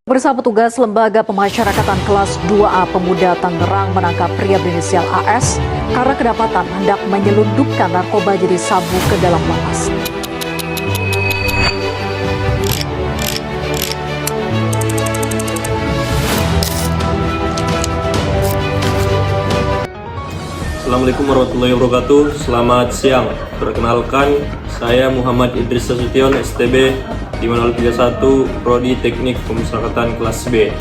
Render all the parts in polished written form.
Bersama petugas Lembaga Pemasyarakatan kelas 2A Pemuda Tangerang menangkap pria berinisial AS karena kedapatan hendak menyelundupkan narkoba jadi sabu ke dalam lapas. Assalamualaikum warahmatullahi wabarakatuh. Selamat siang. Perkenalkan, saya Muhammad Idris Nasution, STB 5031, Prodi Teknik Pemasyarakatan kelas B.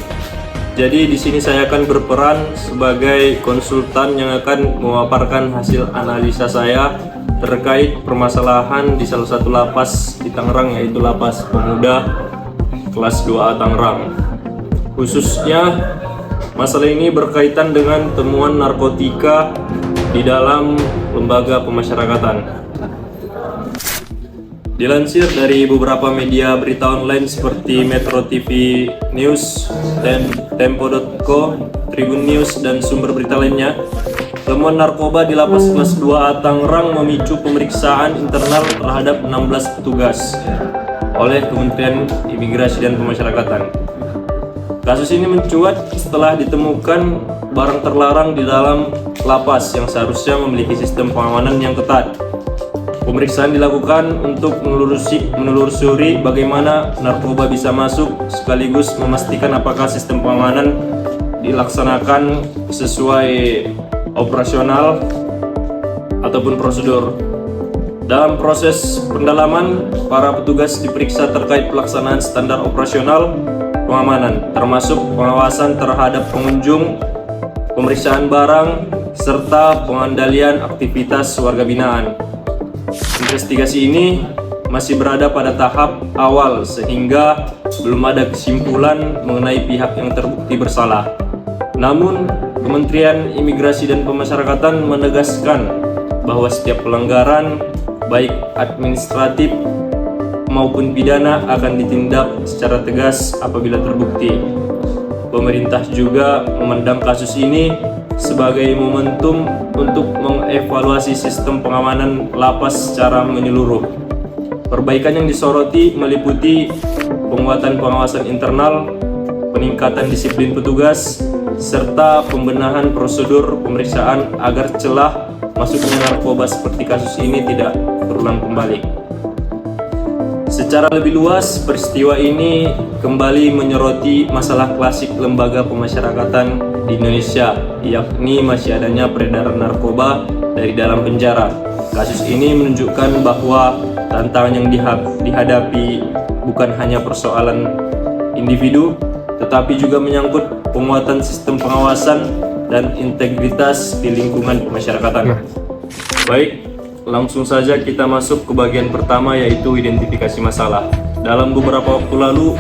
Jadi di sini saya akan berperan sebagai konsultan yang akan memaparkan hasil analisa saya terkait permasalahan di salah satu lapas di Tangerang, yaitu Lapas Pemuda kelas 2A Tangerang. Khususnya masalah ini berkaitan dengan temuan narkotika di dalam lembaga pemasyarakatan. Dilansir dari beberapa media berita online seperti Metro TV News, Tempo.co, Tribun News, dan sumber berita lainnya, temuan narkoba di Lapas kelas 2A Tangerang memicu pemeriksaan internal terhadap 16 petugas oleh Kementerian Imigrasi dan Pemasyarakatan. Kasus ini mencuat setelah ditemukan barang terlarang di dalam lapas yang seharusnya memiliki sistem pengamanan yang ketat. Pemeriksaan dilakukan untuk menelusuri bagaimana narkoba bisa masuk, sekaligus memastikan apakah sistem pengamanan dilaksanakan sesuai operasional ataupun prosedur. Dalam proses pendalaman, para petugas diperiksa terkait pelaksanaan standar operasional pengamanan, termasuk pengawasan terhadap pengunjung, pemeriksaan barang, serta pengendalian aktivitas warga binaan. Investigasi ini masih berada pada tahap awal sehingga belum ada kesimpulan mengenai pihak yang terbukti bersalah. Namun, Kementerian Imigrasi dan Pemasyarakatan menegaskan bahwa setiap pelanggaran, baik administratif maupun pidana, akan ditindak secara tegas apabila terbukti. Pemerintah juga memandang kasus ini sebagai momentum untuk mengevaluasi sistem pengamanan lapas secara menyeluruh. Perbaikan yang disoroti meliputi penguatan pengawasan internal, peningkatan disiplin petugas, serta pembenahan prosedur pemeriksaan agar celah masuknya narkoba seperti kasus ini tidak berulang kembali. Secara lebih luas, peristiwa ini kembali menyoroti masalah klasik lembaga pemasyarakatan di Indonesia, yakni masih adanya peredaran narkoba dari dalam penjara. Kasus ini menunjukkan bahwa tantangan yang dihadapi bukan hanya persoalan individu, tetapi juga menyangkut penguatan sistem pengawasan dan integritas di lingkungan pemasyarakatan. Baik, langsung saja kita masuk ke bagian pertama, yaitu identifikasi masalah. Dalam beberapa waktu lalu,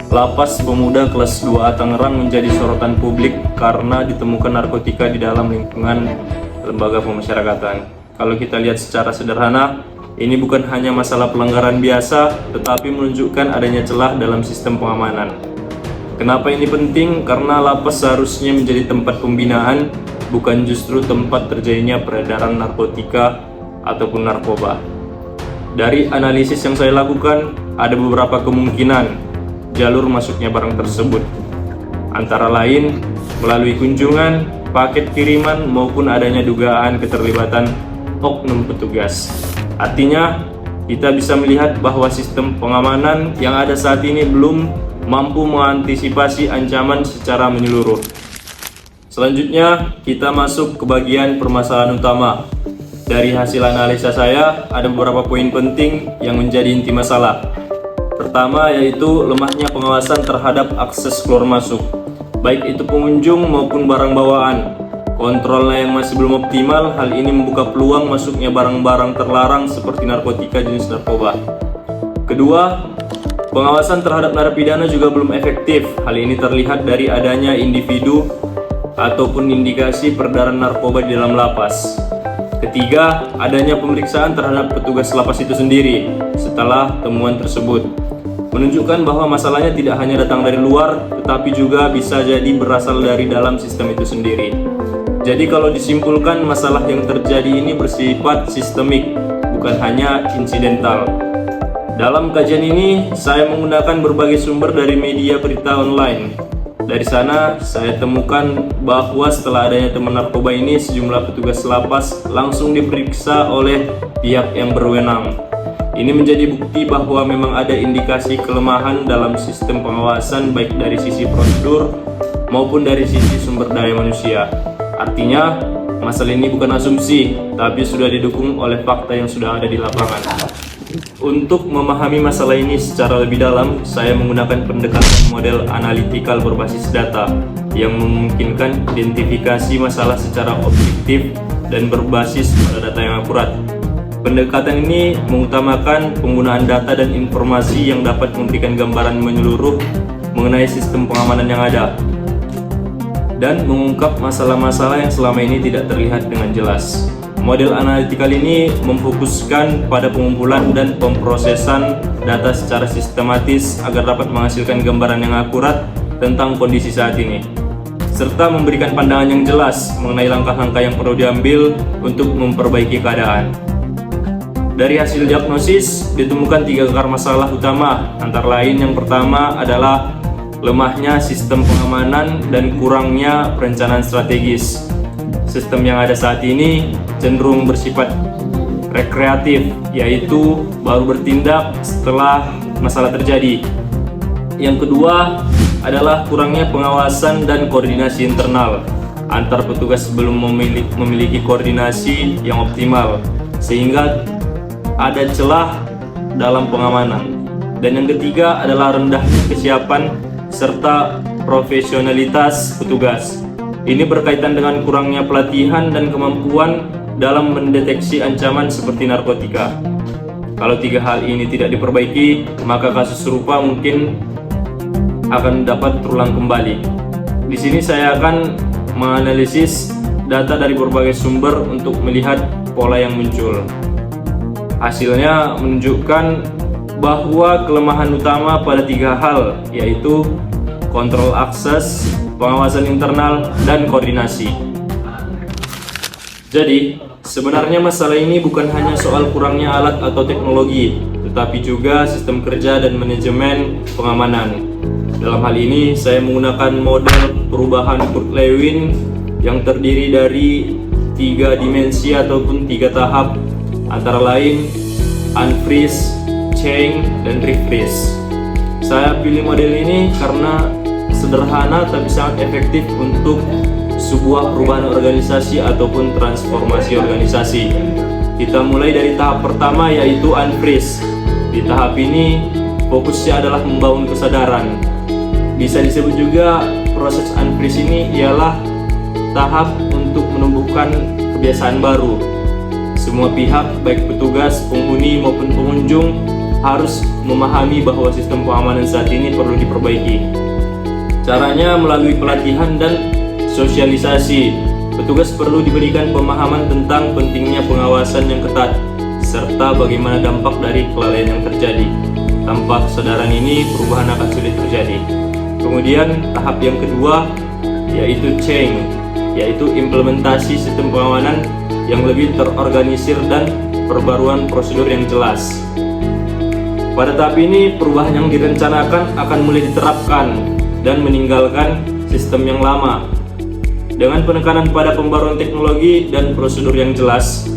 Lapas Pemuda kelas 2A Tangerang menjadi sorotan publik karena ditemukan narkotika di dalam lingkungan lembaga pemasyarakatan. Kalau kita lihat secara sederhana, ini bukan hanya masalah pelanggaran biasa, tetapi menunjukkan adanya celah dalam sistem pengamanan. Kenapa ini penting? Karena lapas seharusnya menjadi tempat pembinaan, bukan justru tempat terjadinya peredaran narkotika ataupun narkoba. Dari analisis yang saya lakukan, ada beberapa kemungkinan jalur masuknya barang tersebut, antara lain melalui kunjungan, paket kiriman, maupun adanya dugaan keterlibatan oknum petugas. Artinya, kita bisa melihat bahwa sistem pengamanan yang ada saat ini belum mampu mengantisipasi ancaman secara menyeluruh. Selanjutnya, kita masuk ke bagian permasalahan utama. Dari hasil analisa saya, ada beberapa poin penting yang menjadi inti masalah. Pertama, yaitu lemahnya pengawasan terhadap akses keluar masuk, baik itu pengunjung maupun barang bawaan. Kontrolnya yang masih belum optimal, hal ini membuka peluang masuknya barang-barang terlarang seperti narkotika jenis narkoba. Kedua, pengawasan terhadap narapidana juga belum efektif. Hal ini terlihat dari adanya individu ataupun indikasi peredaran narkoba di dalam lapas. Ketiga, adanya pemeriksaan terhadap petugas lapas itu sendiri setelah temuan tersebut, menunjukkan bahwa masalahnya tidak hanya datang dari luar, tetapi juga bisa jadi berasal dari dalam sistem itu sendiri. Jadi kalau disimpulkan, masalah yang terjadi ini bersifat sistemik, bukan hanya insidental. Dalam kajian ini, saya menggunakan berbagai sumber dari media berita online. Dari sana, saya temukan bahwa setelah adanya teman narkoba ini, sejumlah petugas lapas langsung diperiksa oleh pihak yang berwenang. Ini menjadi bukti bahwa memang ada indikasi kelemahan dalam sistem pengawasan baik dari sisi prosedur maupun dari sisi sumber daya manusia. Artinya, masalah ini bukan asumsi, tapi sudah didukung oleh fakta yang sudah ada di lapangan. Untuk memahami masalah ini secara lebih dalam, saya menggunakan pendekatan model analitikal berbasis data yang memungkinkan identifikasi masalah secara objektif dan berbasis pada data yang akurat. Pendekatan ini mengutamakan penggunaan data dan informasi yang dapat memberikan gambaran menyeluruh mengenai sistem pengamanan yang ada dan mengungkap masalah-masalah yang selama ini tidak terlihat dengan jelas. Model analitikal ini memfokuskan pada pengumpulan dan pemrosesan data secara sistematis agar dapat menghasilkan gambaran yang akurat tentang kondisi saat ini, serta memberikan pandangan yang jelas mengenai langkah-langkah yang perlu diambil untuk memperbaiki keadaan. Dari hasil diagnosis, ditemukan 3 akar masalah utama, antara lain yang pertama adalah lemahnya sistem pengamanan dan kurangnya perencanaan strategis. Sistem yang ada saat ini cenderung bersifat rekreatif, yaitu baru bertindak setelah masalah terjadi. Yang kedua adalah kurangnya pengawasan dan koordinasi internal antar petugas sebelum memiliki koordinasi yang optimal, sehingga ada celah dalam pengamanan. Dan yang ketiga adalah rendahnya kesiapan serta profesionalitas petugas. Ini berkaitan dengan kurangnya pelatihan dan kemampuan dalam mendeteksi ancaman seperti narkotika. Kalau 3 hal ini tidak diperbaiki, maka kasus serupa mungkin akan dapat terulang kembali. Di sini saya akan menganalisis data dari berbagai sumber untuk melihat pola yang muncul. Hasilnya menunjukkan bahwa kelemahan utama pada 3 hal, yaitu kontrol akses, pengawasan internal, dan koordinasi. Jadi, sebenarnya masalah ini bukan hanya soal kurangnya alat atau teknologi, tetapi juga sistem kerja dan manajemen pengamanan. Dalam hal ini, saya menggunakan model perubahan Kurt-Lewin yang terdiri dari 3 dimensi ataupun 3 tahap, antara lain unfreeze, chain, dan refreeze. Saya pilih model ini karena sederhana tapi sangat efektif untuk sebuah perubahan organisasi ataupun transformasi organisasi. Kita mulai dari tahap pertama, yaitu unfreeze. Di tahap ini fokusnya adalah membangun kesadaran. Bisa disebut juga proses unfreeze ini ialah tahap untuk menumbuhkan kebiasaan baru. Semua pihak, baik petugas, penghuni maupun pengunjung, harus memahami bahwa sistem pengamanan saat ini perlu diperbaiki. Caranya melalui pelatihan dan sosialisasi. Petugas perlu diberikan pemahaman tentang pentingnya pengawasan yang ketat, serta bagaimana dampak dari kelalaian yang terjadi. Tanpa kesadaran ini, perubahan akan sulit terjadi. Kemudian tahap yang kedua, yaitu change, yaitu implementasi sistem pengamanan yang lebih terorganisir dan perbaruan prosedur yang jelas. Pada tahap ini, perubahan yang direncanakan akan mulai diterapkan dan meninggalkan sistem yang lama. Dengan penekanan pada pembaruan teknologi dan prosedur yang jelas,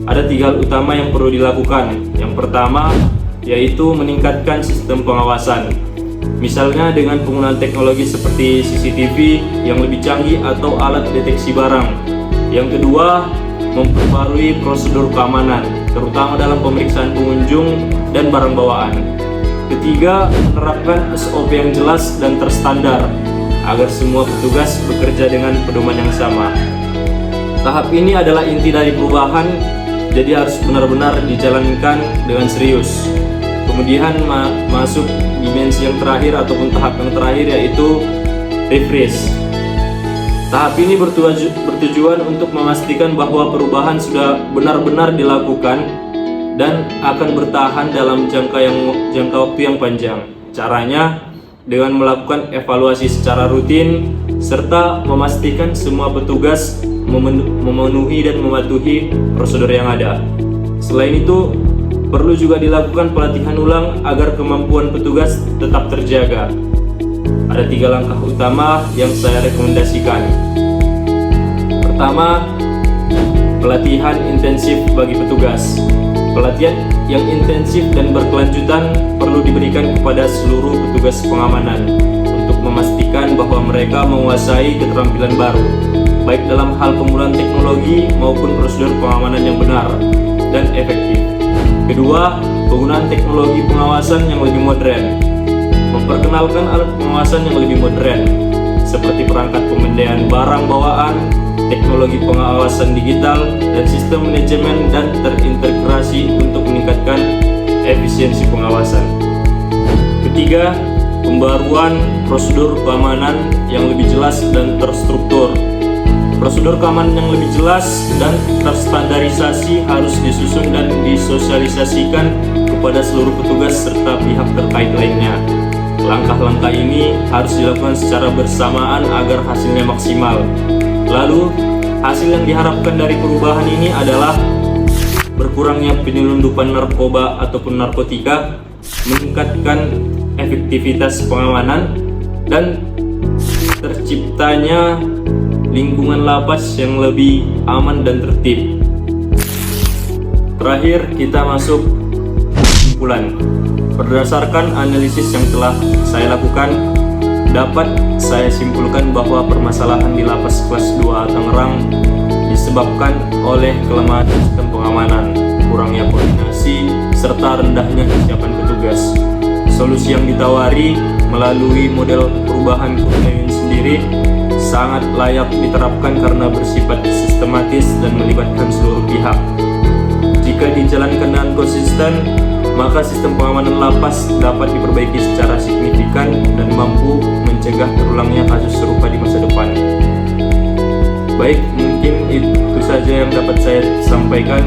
ada 3 hal utama yang perlu dilakukan. Yang pertama, yaitu meningkatkan sistem pengawasan. Misalnya dengan penggunaan teknologi seperti CCTV yang lebih canggih atau alat deteksi barang. Yang kedua, memperbarui prosedur keamanan, terutama dalam pemeriksaan pengunjung dan barang bawaan. Ketiga, menerapkan SOP yang jelas dan terstandar agar semua petugas bekerja dengan pedoman yang sama. Tahap ini adalah inti dari perubahan, jadi harus benar-benar dijalankan dengan serius. Kemudian masuk dimensi yang terakhir ataupun tahap yang terakhir, yaitu refresh. Tahap ini bertujuan untuk memastikan bahwa perubahan sudah benar-benar dilakukan dan akan bertahan dalam jangka waktu yang panjang. Caranya dengan melakukan evaluasi secara rutin serta memastikan semua petugas memenuhi dan mematuhi prosedur yang ada. Selain itu, Perlu juga dilakukan pelatihan ulang agar kemampuan petugas tetap terjaga. Ada 3 langkah utama yang saya rekomendasikan. Pertama, pelatihan intensif bagi petugas. Pelatihan yang intensif dan berkelanjutan perlu diberikan kepada seluruh petugas pengamanan untuk memastikan bahwa mereka menguasai keterampilan baru, baik dalam hal penggunaan teknologi maupun prosedur pengamanan yang benar dan efektif. Kedua, penggunaan teknologi pengawasan yang lebih modern. Memperkenalkan alat pengawasan yang lebih modern, seperti perangkat pemindaian barang bawaan, teknologi pengawasan digital, dan sistem manajemen dan terintegrasi untuk meningkatkan efisiensi pengawasan. Ketiga, pembaruan prosedur keamanan yang lebih jelas dan terstruktur. Prosedur keamanan yang lebih jelas dan terstandarisasi harus disusun dan disosialisasikan kepada seluruh petugas serta pihak terkait lainnya. Langkah-langkah ini harus dilakukan secara bersamaan agar hasilnya maksimal. Lalu, hasil yang diharapkan dari perubahan ini adalah berkurangnya penyelundupan narkoba ataupun narkotika, meningkatkan efektivitas pengamanan, dan terciptanya lingkungan lapas yang lebih aman dan tertib. Terakhir, kita masuk kesimpulan. Berdasarkan analisis yang telah saya lakukan, dapat saya simpulkan bahwa permasalahan di lapas kelas 2A Tangerang disebabkan oleh kelemahan sistem pengamanan, kurangnya koordinasi, serta rendahnya kesiapan petugas. Solusi yang ditawari melalui model perubahan koordinasi sendiri sangat layak diterapkan karena bersifat sistematis dan melibatkan seluruh pihak. Jika dijalankan dengan konsisten, maka sistem pengamanan lapas dapat diperbaiki secara signifikan dan mampu mencegah terulangnya kasus serupa di masa depan. Baik, mungkin itu saja yang dapat saya sampaikan.